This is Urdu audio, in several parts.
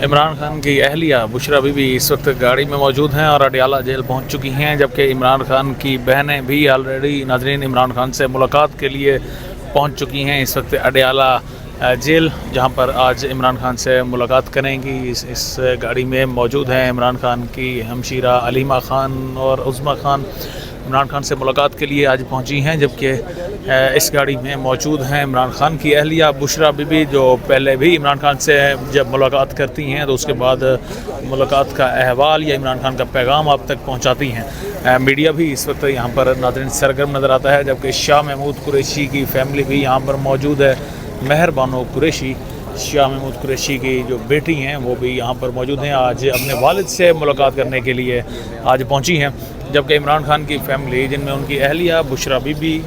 عمران خان کی اہلیہ بشرا بی بی اس وقت گاڑی میں موجود ہیں اور اڈیالہ جیل پہنچ چکی ہیں، جبکہ عمران خان کی بہنیں بھی آلریڈی ناظرین عمران خان سے ملاقات کے لیے پہنچ چکی ہیں اس وقت اڈیالہ جیل، جہاں پر آج عمران خان سے ملاقات کریں گی۔ اس گاڑی میں موجود ہیں عمران خان کی ہمشیرہ علیمہ خان اور عظمیٰ خان، عمران خان سے ملاقات کے لیے آج پہنچی ہیں، جبکہ اس گاڑی میں موجود ہیں عمران خان کی اہلیہ بشرا بی بی، جو پہلے بھی عمران خان سے جب ملاقات کرتی ہیں تو اس کے بعد ملاقات کا احوال یا عمران خان کا پیغام آپ تک پہنچاتی ہیں۔ میڈیا بھی اس وقت یہاں پر ناظرین سرگرم نظر آتا ہے، جبکہ شاہ محمود قریشی کی فیملی بھی یہاں پر موجود ہے۔ مہر بانو قریشی، شاہ محمود قریشی کی جو بیٹی ہیں، وہ بھی یہاں پر موجود ہیں، آج اپنے والد سے ملاقات کرنے کے لیے آج پہنچی ہیں، جبکہ عمران خان کی فیملی جن میں ان کی اہلیہ بشرا بی بی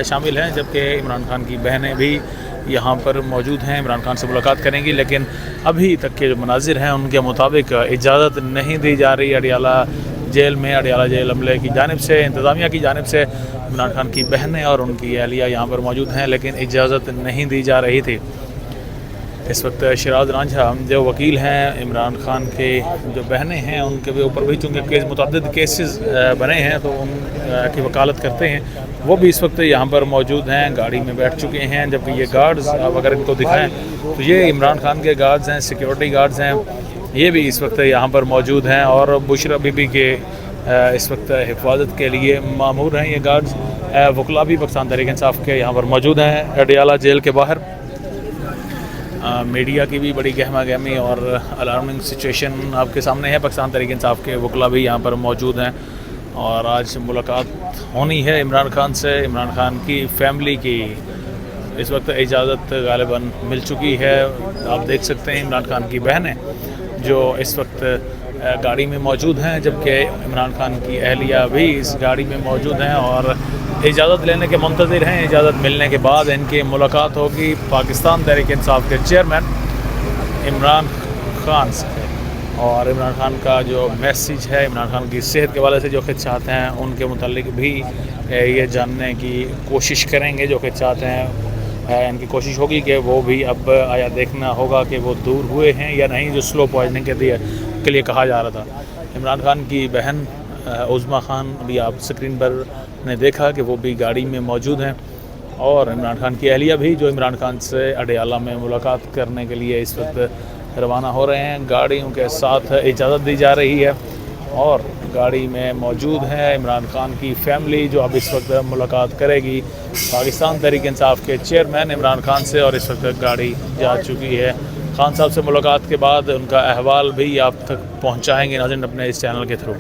شامل ہیں، جبکہ عمران خان کی بہنیں بھی یہاں پر موجود ہیں، عمران خان سے ملاقات کریں گی، لیکن ابھی تک کے جو مناظر ہیں ان کے مطابق اجازت نہیں دی جا رہی اڈیالہ جیل میں۔ اڈیالہ جیل عملے کی جانب سے، انتظامیہ کی جانب سے عمران خان کی بہنیں اور ان کی اہلیہ یہاں پر موجود ہیں، لیکن اجازت نہیں دی جا رہی تھی۔ اس وقت شیراز رانجھا جو وکیل ہیں عمران خان کے جو بہنیں ہیں، ان کے بھی اوپر بھی چونکہ متعدد کیسز بنے ہیں تو ان کی وکالت کرتے ہیں، وہ بھی اس وقت یہاں پر موجود ہیں، گاڑی میں بیٹھ چکے ہیں، جبکہ یہ گارڈز اگر ان کو دکھائیں تو یہ عمران خان کے گارڈز ہیں، سیکیورٹی گارڈز ہیں، یہ بھی اس وقت یہاں پر موجود ہیں اور بشرا بی بی کے اس وقت حفاظت کے لیے مامور ہیں یہ گارڈز۔ وکلاء بھی پاکستان تحریک انصاف کے یہاں پر موجود ہیں اڈیالہ جیل کے باہر۔ میڈیا کی بھی بڑی گہما گہمی اور الارمنگ سچویشن آپ کے سامنے ہے، پاکستان تحریک انصاف کے وکلاء بھی یہاں پر موجود ہیں اور آج ملاقات ہونی ہے عمران خان سے۔ عمران خان کی فیملی کی اس وقت اجازت غالباً مل چکی ہے، آپ دیکھ سکتے ہیں عمران خان کی بہنیں جو اس وقت گاڑی میں موجود ہیں، جبکہ عمران خان کی اہلیہ بھی اس گاڑی میں موجود ہیں اور اجازت لینے کے منتظر ہیں۔ اجازت ملنے کے بعد ان کی ملاقات ہوگی پاکستان تحریک انصاف کے چیئرمین عمران خان سے، اور عمران خان کا جو میسیج ہے، عمران خان کی صحت کے حوالے سے جو خدشات ہیں ان کے متعلق بھی یہ جاننے کی کوشش کریں گے۔ جو خدشات ہیں ان کی کوشش ہوگی کہ وہ بھی اب آیا دیکھنا ہوگا کہ وہ دور ہوئے ہیں یا نہیں، جو سلو پوائزننگ کے لیے کہا جا رہا تھا۔ عمران خان کی بہن عظمیٰ خان بھی آپ سکرین پر نے دیکھا کہ وہ بھی گاڑی میں موجود ہیں، اور عمران خان کی اہلیہ بھی جو عمران خان سے اڈیالہ میں ملاقات کرنے کے لیے اس وقت روانہ ہو رہے ہیں۔ گاڑیوں کے ساتھ اجازت دی جا رہی ہے اور گاڑی میں موجود ہے عمران خان کی فیملی جو اب اس وقت ملاقات کرے گی پاکستان تحریک انصاف کے چیئرمین عمران خان سے، اور اس وقت گاڑی جا چکی ہے۔ خان صاحب سے ملاقات کے بعد ان کا احوال بھی آپ تک پہنچائیں گے ناظرین اپنے اس چینل کے تھرو۔